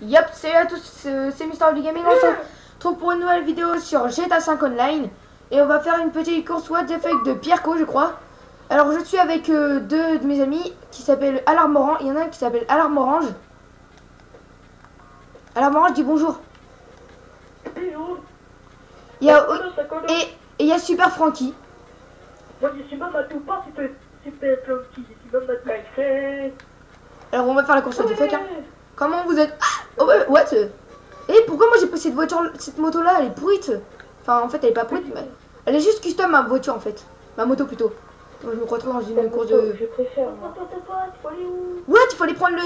Yep, salut à tous, c'est Mister du Gaming. On se retrouve pour une nouvelle vidéo sur GTA 5 Online. Et on va faire une petite course What the fuck de Pierco, je crois. Alors je suis avec deux de mes amis qui s'appellent Alarme Orange. Il y en a un qui s'appelle Alarme Orange. Alarme Orange, dis bonjour. Il y a, et il y a Super Frankie. Moi je suis pas Matou, pas super Frankie, je suis pas Matou. Alors on va faire la course What the fuck, hein. Comment vous êtes? Oh what? Et pourquoi moi j'ai pas cette voiture, cette moto là, elle est pourrite. Enfin en fait elle est pas pourrite, mais elle est juste custom ma voiture en fait. Ma moto plutôt. Moi, je me crois trop dans une course de... Je préfère. Faut aller où? What? Il faut aller prendre le...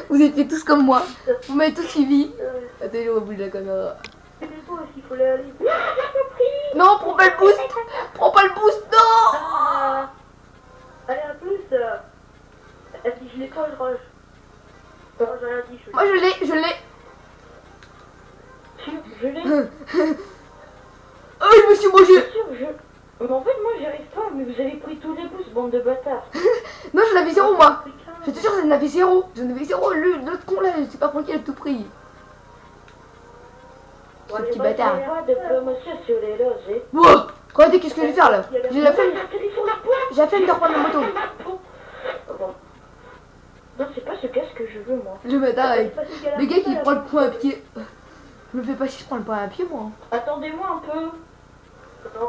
Vous êtes fait tous comme moi. Vous m'avez tous suivi. Attendez, je rebouge la caméra. C'est des beaux aussi, faut aller. Non, prends pas le boost. Prends pas le boost, non. Allez, à plus. Si je l'ai pas, je rush. Non, j'ai rien dit. Moi je l'ai, je l'ai. Je l'ai. Oh, je me suis mangé. Mais en fait, moi, j'y arrive pas, mais vous avez pris tous les boosts, bande de bâtards. Non, j'en avais zéro, moi. Je te jure, j'en avais zéro. J'en avais zéro. L'autre con là, je sais pas pour qui il a tout pris. Ce petit bâtard. Pas de promotion sur les loges. Wow. Regardez, qu'est-ce que je vais faire là? J'ai la flemme. J'ai la flemme de reprendre la moto. Non, c'est pas ce casque que je veux, moi. Le bâtard, le gars qui prend le point à pied. Je me fais pas si je prends le point à pied, moi. Attendez-moi un peu.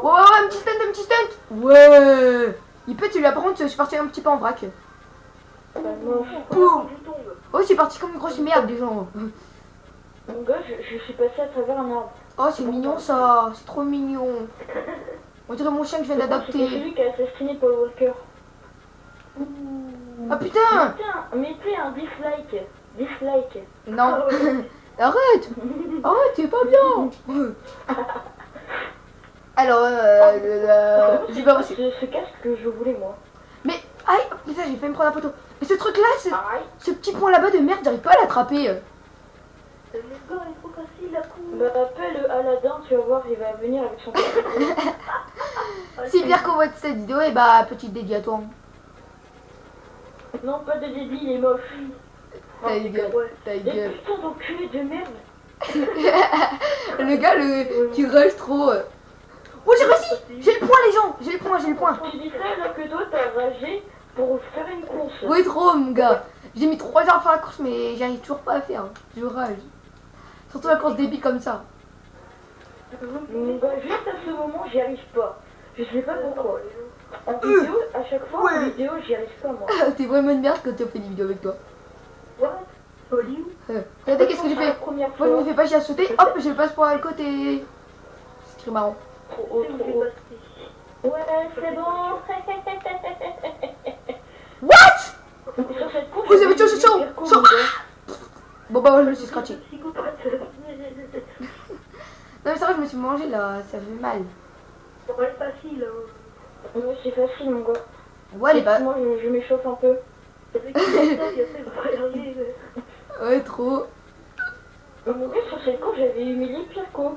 Ouais, un petit stunt, un petit stunt. Ouais. Il pète, celui-là, par contre, je suis parti un petit peu en vrac. Boum. Oh, c'est parti comme une grosse merde, les gens. Mon gars, je suis passé à travers un arbre. Oh, c'est mignon ça. C'est trop mignon. On dirait mon chien que je viens C'est d'adopter. celui qui a assassiné Paul Walker. Ah putain. Mettez un dislike. Dislike. Non. Arrête. Arrête, c'est pas bien. Alors, j'ai pas reçu. Ce casque que je voulais, moi. Mais, aïe, putain, j'ai failli me prendre la photo. Mais ce truc là, ce petit point là-bas de merde, j'arrive pas à l'attraper. Le gars est trop facile à couper. Bah, appelle Aladdin, tu vas voir, il va venir avec son casque. Si bien qu'on voit cette vidéo, et bah, petite dédiée à toi. Non, pas de débile, il est moche. Ta gueule, ta gueule. Putain d'enculé de merde. Le gars, tu rushes trop. Oh, j'ai réussi. J'ai le point, les gens. J'ai le point, j'ai le point. Tu dis ça alors que toi, t'as ragé pour faire une course. Oui, trop, mon gars. J'ai mis 3 heures à faire la course, mais j'arrive toujours pas à faire. Je rage. Surtout la course débile comme ça. Mon gars, juste à ce moment, j'y arrive pas. Je sais pas pourquoi. En vidéo, à chaque fois, en vidéo, j'y arrive pas, moi. T'es vraiment une merde quand tu fais des vidéos avec toi. What? Oli? Regardez, qu'est-ce que j'ai fait? Moi, je me fais pas chier à sauter. Hop, je passe par le côté. C'est très marrant. Trop. Ouais, c'est bon. What? Sur cette course, Vous avez chaud, chaud. Bon, bah, moi, je me suis scratché. Non, mais c'est vrai, je me suis mangé là. Ça fait mal. C'est pas facile. Ouais, c'est facile, mon gars. Ouais, elle est pas. Moi, je m'échauffe un peu. Ouais, trop. Mon gars, sur cette course, j'avais humilié Pierco.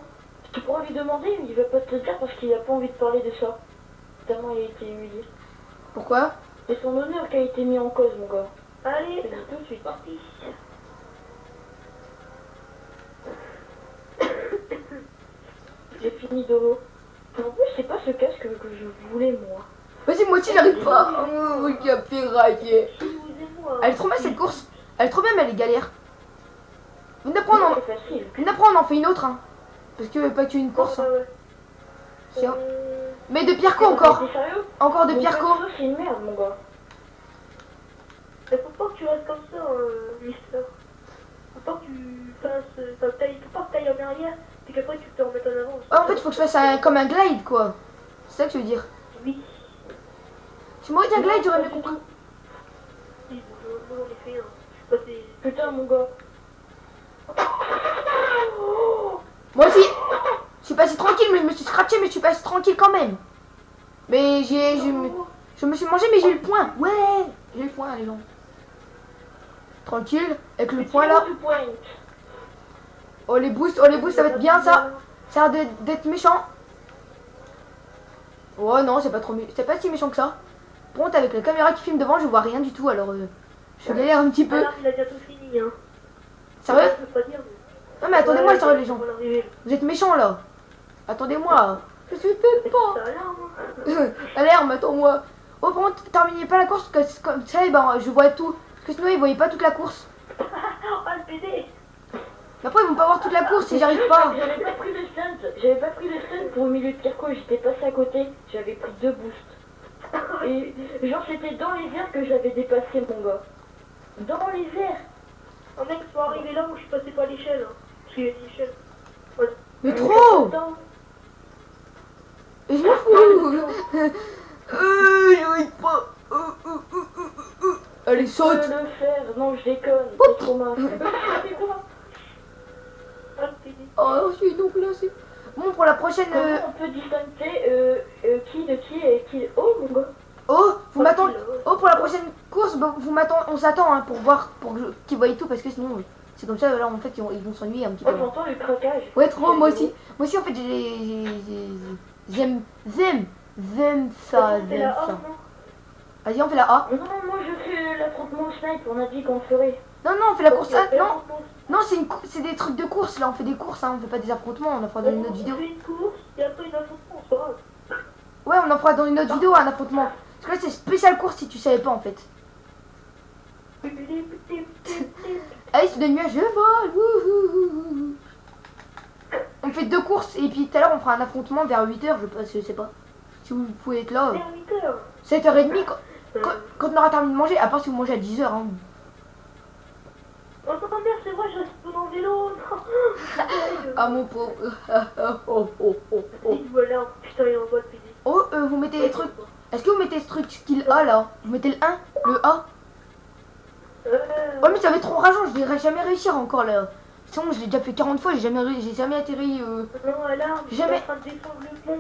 Tu pourras lui demander, mais il va pas te le dire parce qu'il a pas envie de parler de ça. Tellement il a été humilié. Pourquoi? C'est son honneur qui a été mis en cause, mon gars. Allez, c'est tout de suite parti. J'ai fini de l'eau. En plus, c'est pas ce casque que je voulais, moi. Vas-y, moi aussi, j'arrive pas. Oh, qui a fait railler. Elle est trop bien cette course. Elle est trop bien, mais elle est galère. Une après, on en fait une autre. Hein. Parce que pas qu'une course. Hein. Mais de Pierco encore. Encore de Pierco. C'est une merde, mon gars. Il faut pas que tu restes comme ça, Mister. Faut pas que tu fasses ta taille. Faut pas que tu ailles en arrière et qu'après tu te remettes en avant. Ouais, en fait, il faut que je fasse comme un glide, quoi. C'est ça que je veux dire. Oui. Si moi j'étais un glide, j'aurais mieux compris. Si, on les fait. Hein. Putain, mon gars. Moi aussi. Je suis passé tranquille, mais je me suis scratché, mais je suis passé tranquille quand même. Mais je me suis mangé, mais j'ai eu le point. Ouais, j'ai eu le point, les gens. Tranquille, avec le point là. Oh les boosts, ça va être bien ça. Ça a l'air d'être méchant. Oh non, c'est pas si méchant que ça. Par contre, avec la caméra qui filme devant, je vois rien du tout, alors je galère un petit peu. Alors, il a bientôt fini, hein. Sérieux? Je peux pas dire, mais... Non mais attendez-moi, sérieux les gens. On va l'arriver. Vous êtes méchants là. Attendez-moi. Je suis pas. Ça a l'air, moi. Alarme, attends-moi. Oh, par contre, terminez pas la course, comme ça, eh ben, je vois tout. Parce que sinon, ils voyaient pas toute la course. Oh, le PD. Mais après, ils vont pas voir toute la course si j'arrive pas. J'avais pas pris le stunt. J'avais pas pris le stunt pour au milieu de Pirco. J'étais passé à côté. J'avais pris 2 boosts. Et genre, c'était dans les airs que j'avais dépassé mon gars. Dans les airs. Un mec soit arrivé là où je suis passé par l'échelle. Hein. Parce qu'il y a une échelle. Voilà. Mais trop. Attends. Et je m'en fous. J'arrive pas. Allez, Je saute. peux le faire. Non, je déconne. C'est trop mal. Ah, le PD. Oh, je suis donc là, c'est... Bon, pour la prochaine... Comment on peut distinguer qui de qui et qui... Oh mon gars. Oh, vous m'attendez... Oh, pour la prochaine course, bah, vous m'attendez... On s'attend hein, pour voir, qu'ils voient tout, parce que sinon, c'est comme ça, là, en fait, ils vont s'ennuyer un petit peu. Oh, j'entends le craquage. Ouais, trop, moi aussi. Moi aussi, en fait, j'aime ça, C'est j'aime la A, ça. non? Vas-y, on fait la A. Non, moi je fais l'affrontement au snipe. On a dit qu'on le ferait. Non, non, on fait la course A. Ok, Non, non, c'est des trucs de course, là, on fait des courses, hein, on fait pas des affrontements, on en fera dans une autre vidéo. On fait une course, et après une affrontement, c'est pas grave. Ouais, on en fera dans une autre vidéo, un affrontement. Parce que là, c'est spécial course si tu savais pas, en fait. Allez, c'est de nuage, je vole. Wouhou. On fait 2 courses, et puis tout à l'heure, on fera un affrontement vers 8h, je sais pas. Si vous pouvez être là. C'est 8 heures. 7h30, quand on aura terminé de manger, à part si vous mangez à 10h. Hein. Oh, merde, c'est vrai, je reste pas dans le vélo. Non. Ah, mon pauvre. Oh, oh, oh, oh. Et voilà, putain, il envoie le PD. Oh, vous mettez les trucs. Est-ce que vous mettez ce truc skill A là? Vous mettez le 1, le A? Oh, mais ça va être trop rageant, je vais jamais réussir encore là. Sinon, je l'ai déjà fait 40 fois, j'ai jamais atterri. Non, là, on Jamais. est en train de descendre le pont.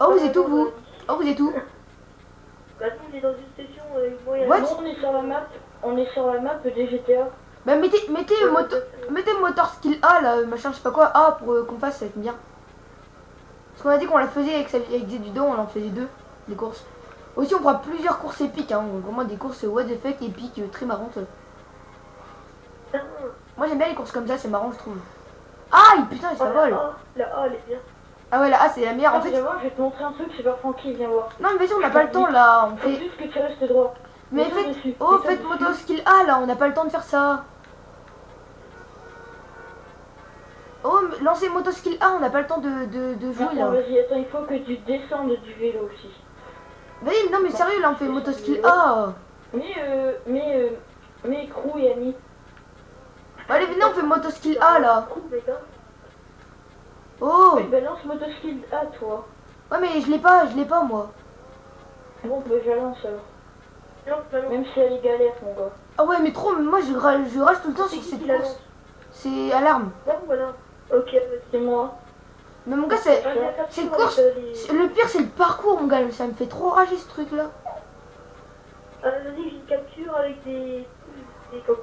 Oh, vous êtes où vous? Oh, vous êtes où? Bah, nous, on est dans une station, moi, il y a... What? Nous, on est sur la map. On est sur la map des GTA. Bah, mettez moteur skill A là, machin, je sais pas quoi, A pour qu'on fasse, ça va être bien. Parce qu'on a dit qu'on la faisait avec des bidons, on en faisait 2, des courses. Aussi, on fera plusieurs courses épiques, hein, vraiment des courses what the fuck épiques, très marrantes. Moi, j'aime bien les courses comme ça, c'est marrant, je trouve. Aïe, putain, ça vole. La A, elle est bien. Ah ouais, la A, c'est la meilleure, en fait. Viens voir, je vais te montrer un truc, c'est pas Francky, viens voir. Non, mais vas-y, on n'a pas le temps là, on Faut fait... juste que tu restes droit. Mais Mets-toi faites... dessus, Oh, mets-toi faites dessus. moto skill A là, on n'a pas le temps de faire ça. Oh, mais lancez moto skill A, on n'a pas le temps de jouer Attends, là. vas-y, attends, il faut que tu descendes du vélo aussi. Vas-y, non mais sérieux, là on fait moto skill A. Mais Crew et Annie. Allez, venez, on fait moto skill A là. Oh, Oui, balance motoskill A, toi. ouais, mais je l'ai pas moi. Bon, bah, je la lance alors. Non, non. Même si elle est galère, mon gars. Ah ouais, mais trop, mais moi je rage tout le temps sur cette course. C'est alarme. Bon, voilà. Ok, vas-y. C'est moi. Mais mon gars, cette course, le pire c'est le parcours, mon gars, ça me fait trop rager ce truc là. Vas-y, j'ai une capture avec des comment?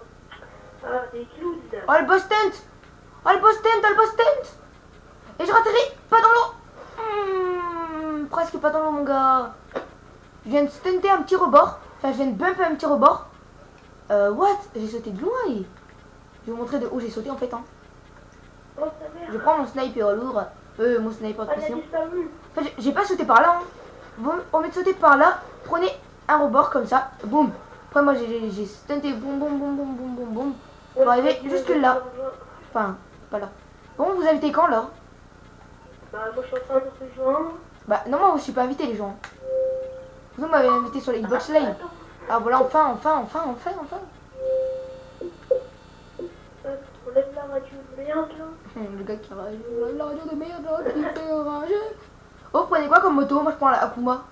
Ah, des clowns. Oh le boss tent. Oh le boss tent, oh le boss tent. Et je ratterris, pas dans l'eau. Presque pas dans l'eau, mon gars. Je viens de stunter un petit rebord. Enfin, je viens de bumper un petit rebord. What? J'ai sauté de loin et... Je vais vous montrer de où j'ai sauté en fait. Hein. Oh, ta mère. Je prends mon sniper lourd. Mon sniper de Ah, elle a pression. disparu. Enfin, j'ai pas sauté par là. Hein. Au lieu de sauter par là, prenez un rebord comme ça. Boum. Après, moi, j'ai stunté. Boum, boum, boum, boum, boum, boum, boum. Pour arriver jusque là. Enfin, pas là. Bon, vous invitez quand là? Bah, moi, je suis en train de se joindre. Bah, non, moi, je suis pas invité, les gens. Vous m'avez invité sur les Xbox Live. Attends. Ah, voilà, enfin. On aime la radio de merde, là. Le gars qui rage. La radio de merde, là, qui fait rager. Oh, vous prenez quoi comme moto? Moi, je prends la Akuma.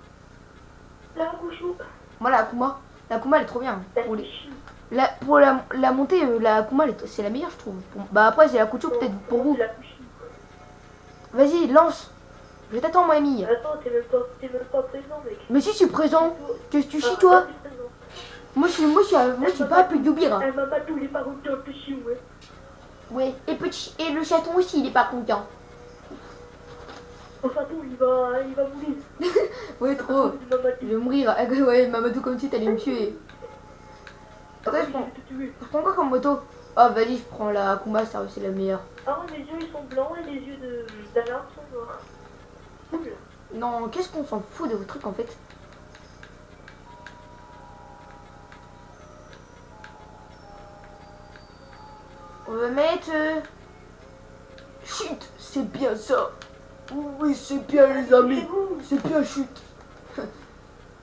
La couchou. Moi, la Akuma. La Akuma, elle est trop bien. La Pour, couchou. pour la montée, la Akuma, c'est la meilleure, je trouve. Bah, après, c'est la Kucho, peut-être pour vous. La couchou. Vas-y, lance. Je t'attends, mon ami. Attends, t'es même pas présent, mec. Mais si, je suis présent. Qu'est-ce que tu chies, Ah, toi? t'es présent. Moi, je suis pas appelé Yubir. Elle m'a pas tous les paroles de petit, ouais. Ouais, et le chaton aussi, il est pas content. Enfin, tout, il va mourir. Ouais, trop. Je vais mourir. Ah, ouais, Mamadou, comme si t'allais me tuer. Attends, oui, je vais te tuer. je prends quoi comme moto? Ah, vas-y, je prends la combat, ça c'est la meilleure. Ah, mes yeux ils sont blancs et les yeux d'alarme sont noirs. Cool. Non, qu'est-ce qu'on s'en fout de vos trucs en fait? On va mettre... Chut, c'est bien ça. Oui, c'est bien les amis. Chez vous. C'est bien chut.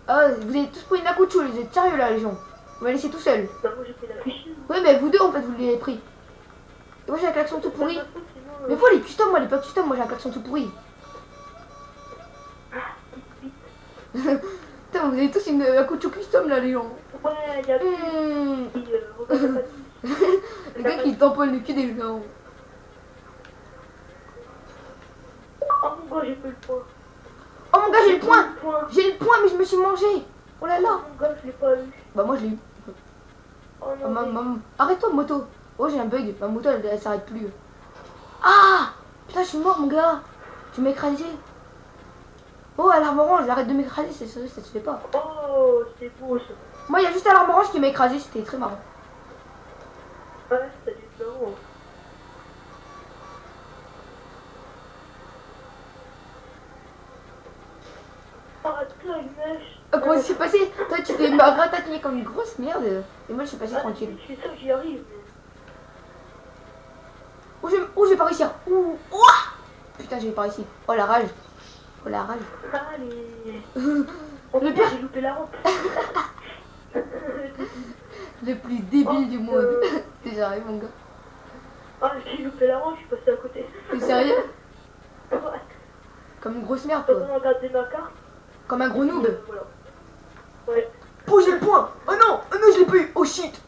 Ah, vous avez tous pris Nakucho, vous êtes sérieux là les gens? On va laisser tout seul. Bah, moi j'ai pris la fiche. Oui, mais vous deux en fait, vous l'avez pris. Et moi j'ai un klaxon tout pourri. Mais faut les custom, moi les pas custom, moi j'ai un klaxon tout pourri. Putain, vous avez tous une Nakucho custom là les gens. Ouais, il y a Mmh. qui regarde pas dit. Le gars qui tamponne le cul des gens. Oh mon gars, j'ai pas eu le point. Oh mon gars, j'ai le point. Le point. J'ai le point, mais je me suis mangé. Oh là Oh là. mon gars, je l'ai pas eu. Bah moi je l'ai eu. Oh Oh, non. Arrête-toi moto. Oh j'ai un bug, ma moto elle s'arrête plus. Ah putain je suis mort mon gars. Tu m'as écrasé. Oh alarme orange, arrête de m'écraser, ça se fait pas. Oh, c'est beau ça. Moi il y a juste alarme orange qui m'a écrasé, c'était très marrant. Ouais, ça du temps. Arrête-toi, une mèche. Comment ça s'est passé? Toi tu t'es ratatouillé comme une grosse merde. Et moi je suis passé Ah, tranquille. je suis sûr que j'y arrive. Oh j'ai pas réussi. Ouah putain j'ai pas réussi. Oh la rage. Oh la rage. Allez. Oh, Le putain, pire. j'ai loupé la rampe. Le plus débile du monde. T'es sérieux mon gars? Ah, j'ai loupé la rampe, je suis passé à côté. T'es sérieux? Ouais. Comme une grosse merde Quand toi. on a regardé ma carte. Comme un gros noob. Voilà. Ouais. Oh j'ai le point. Oh non je l'ai pas eu. Oh shit.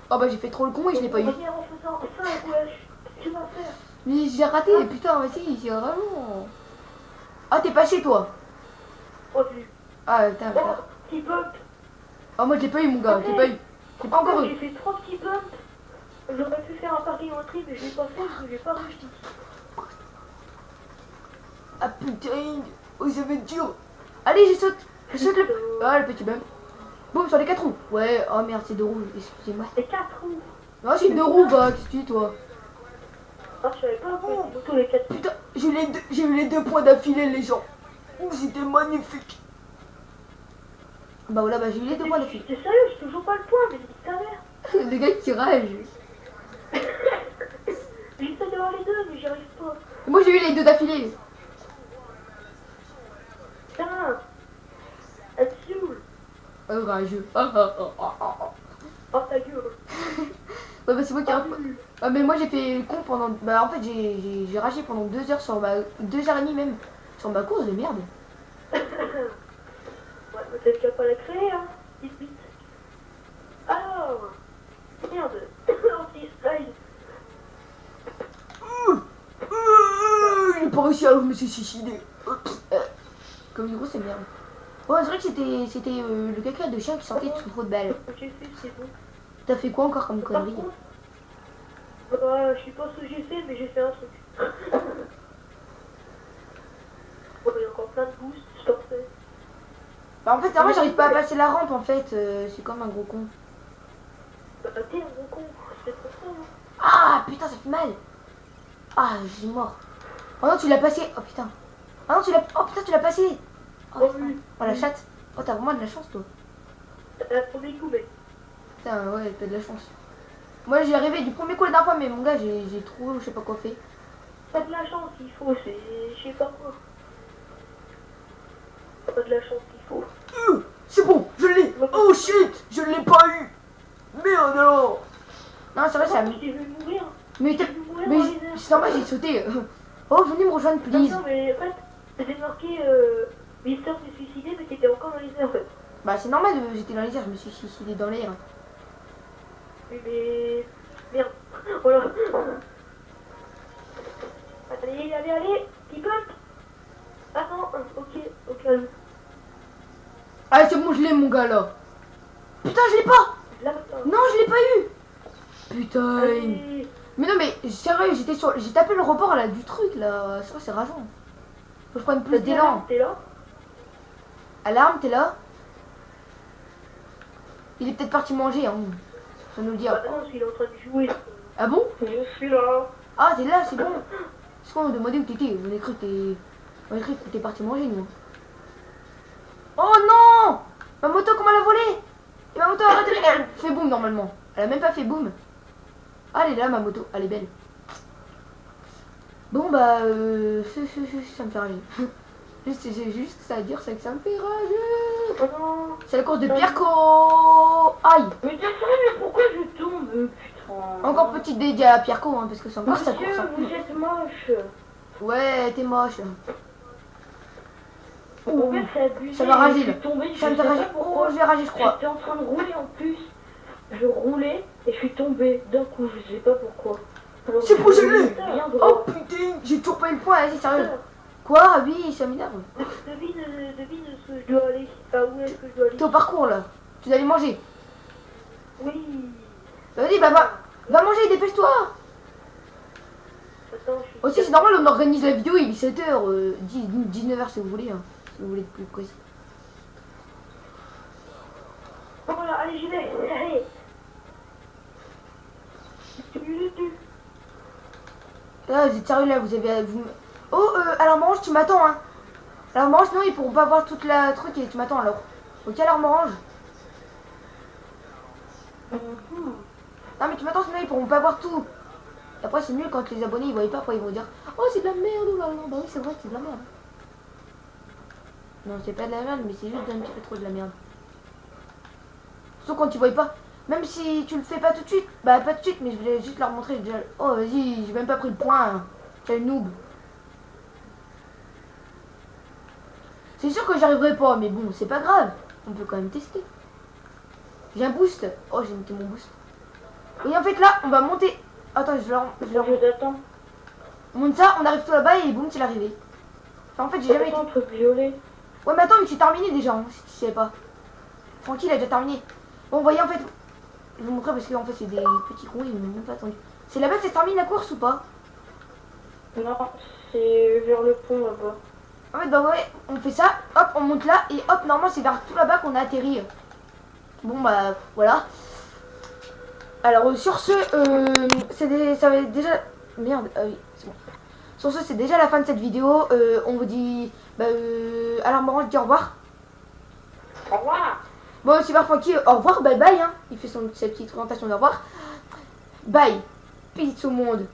Oh bah j'ai fait trop le con et je l'ai pas eu. Reviens en faisant ça, wesh. Qu'est-ce que tu vas faire? Mais j'ai raté, putain, vas-y, c'est vraiment... Ah, t'es passé, toi. Oh, j'ai. Ah, putain, Oh, putain. petit bump. Ah, moi, je l'ai pas eu, mon gars, je l'ai pas eu. J'ai pas encore J'ai eu. fait 3 petits bumps. J'aurais pu faire un pari en tri, mais je l'ai pas fait parce que j'ai pas réussi. Ah, putain. Oh, ça va être dur. Allez, je saute. Je saute le... Ah, le petit bump. Boum, sur les 4 roues. Ouais, oh merde, c'est 2 roues, excusez-moi. Et 4 roues. Non, c'est 2 roues, va, qu'est-ce que tu dis, toi? Ah, je savais pas que c'était moto les 4 roues. Putain, j'ai eu les 2 points d'affilée, les gens. Oh, c'était magnifique. Bah voilà, bah j'ai eu les 2 points d'affilée. T'es sérieux, j'ai toujours pas le point, mais c'est ta mère. Le gars qui rage. J'essaie d'avoir les deux, mais j'y arrive pas. Moi, j'ai eu les 2 d'affilée. Putain. Elle te saoule. Oh, rageux. Ah, ah, ah, ah, ah. Oh, ta gueule. Ouais, bah c'est moi qui Ah, rate. Ah, mais moi j'ai fait le con pendant. Bah en fait j'ai ragé pendant 2 heures sur ma. 2h30 même. Sur ma course de merde. Ouais, peut-être qu'elle va pas la créer, hein. Vite, vite. Alors. Merde. Anti-slide. J'ai pas réussi alors je me suis suicidé. Comme une grosse merde. Ouais, c'est vrai que c'était le caca de chien qui sortait sous trop de balles. J'ai fait, c'est bon. T'as fait quoi encore comme Par connerie? contre, je sais pas ce que j'ai fait, mais j'ai fait un truc. Bon, il y a encore plein de boosts, je t'en fais. Bah en fait, moi j'arrive pas à passer la rampe en fait. C'est comme un gros con. Bah, t'es un gros con, c'est trop ça, hein. Ah putain, ça fait mal. Ah, j'ai mort. Oh non, tu l'as passé. Oh putain. Ah non, tu l'as. Oh putain, tu l'as passé. Oh, Oh, putain. oui. Oh la chatte. Oh, t'as vraiment de la chance toi. T'as un premier coup, mec. Putain, ouais, t'as de la chance. Moi, j'y arrivé du premier coup la dernière fois, mais mon gars, j'ai trop, je sais pas quoi fait. T'as de la chance, il faut, c'est. Je sais pas quoi. T'as de la chance, il faut. C'est bon, je l'ai. Oh shit, je l'ai pas eu. Merde alors. Non, c'est vrai, ça. Non, je vais mourir. Mais Je vais mourir mais dans les airs. c'est normal, j'ai sauté. Oh, venez me rejoindre, please. Non, mais en fait, c'était marqué Mister s'est suicidé, mais t'étais encore dans les airs en fait. Bah, c'est normal, j'étais dans les airs, je me suis suicidé dans l'air. Oui, mais. Merde. Voilà. Allez, allez, allez. Petit bump. Ah non, ok, au calme. Ah, c'est bon, je l'ai, mon gars là. Putain, je l'ai pas. Là, attends. Non, je l'ai pas eu. Putain. Allez. Mais non, mais sérieux, j'ai tapé le report là du truc là. C'est vrai, c'est rageant. Faut que je prenne plus d'élan. T'es là? Alarme, t'es là? Il est peut-être parti manger, hein. Ça nous le dire. Bah non, parce qu'il est en train de jouer. Ah bon? Je suis là. Ah, t'es là, c'est bon. C'est qu'on a demandé où t'étais. On a cru que t'étais parti manger, nous. Oh non! Ma moto, comment elle a volé? Et ma moto a arrêté. Elle fait boum normalement. Elle a même pas fait boum. Ah, elle est là, ma moto. Elle est belle. Bon, bah, ça me fait rager. J'ai juste ça à dire, c'est que ça me fait rager. Oh non. C'est la course de Pierco. Aïe. Mais t'es sérieux, mais pourquoi je tombe, putain? Encore petite dédiée à Pierco, hein, parce que c'est encore sa Monsieur, course. Hein. vous êtes moche. Ouais, t'es moche. En fait, c'est abusé. Ça va rager, Je là. suis tombée, Ça me je fait sais rager. pas pourquoi. Oh, je vais rager, je crois. J'étais en train de rouler en plus. Je roulais et je suis tombée d'un coup, je sais pas pourquoi. Alors, C'est pour je ça. bien Oh droit. putain, j'ai toujours pas eu le point, vas-y, sérieux. Quoi? Oui, ça m'énerve. Devine où je dois aller. Enfin, où est-ce que je dois aller? T'es au parcours là. Tu dois aller manger. Oui. Vas-y, bah va manger, dépêche-toi. Attends, je suis. Aussi, c'est normal, on organise la vidéo, il est 7h, 19h si vous voulez. Hein, si vous voulez être plus précis. Bon, voilà, allez, j'y vais. Allez. Là, vous êtes sérieux là, vous avez. Oh, alors Orange, tu m'attends, hein. Alors Orange, non, ils pourront pas voir toute la truc et tu m'attends alors. Ok, alors Orange. Non, mais tu m'attends, sinon ils pourront pas voir tout. Et après, c'est nul quand les abonnés ils voient pas, après ils vont dire oh, c'est de la merde, oh là là. Bah oui, c'est vrai que c'est de la merde. Non, c'est pas de la merde, mais c'est juste un petit peu trop de la merde. Surtout quand tu vois pas. Même si tu le fais pas tout de suite, bah pas tout de suite, mais je voulais juste leur montrer. Déjà, oh, vas-y, j'ai même pas pris le point. Hein. Quel noob. C'est sûr que j'arriverai pas, mais bon, c'est pas grave. On peut quand même tester. J'ai un boost. Oh, j'ai mis mon boost. Et en fait, là, on va monter. Attends, je t'attends. On monte ça, on arrive tout là-bas et boum, c'est l'arrivée. Enfin, en fait, j'ai jamais été. Un truc violet. Ouais, mais attends, mais c'est terminé déjà, hein, si tu sais pas. Francky, il a déjà terminé. Bon, vous voyez, en fait, je vais vous montrer parce qu'en fait, c'est des petits cons, ils m'ont même pas attendu. C'est là-bas que ça termine la course ou pas? Non, c'est vers le pont là-bas. En fait, bah ouais, on fait ça, hop, on monte là, et hop, normalement, c'est vers tout là-bas qu'on a atterri. Bon, bah, voilà. Alors, sur ce, ça va être déjà... Merde, ah oui, c'est bon. Sur ce, c'est déjà la fin de cette vidéo. On vous dit... alors, Moran, je dis au revoir. Au revoir. Bon, super Francky, au revoir, bye bye. Hein. Il fait sa petite présentation de au revoir. Bye. Peace au monde.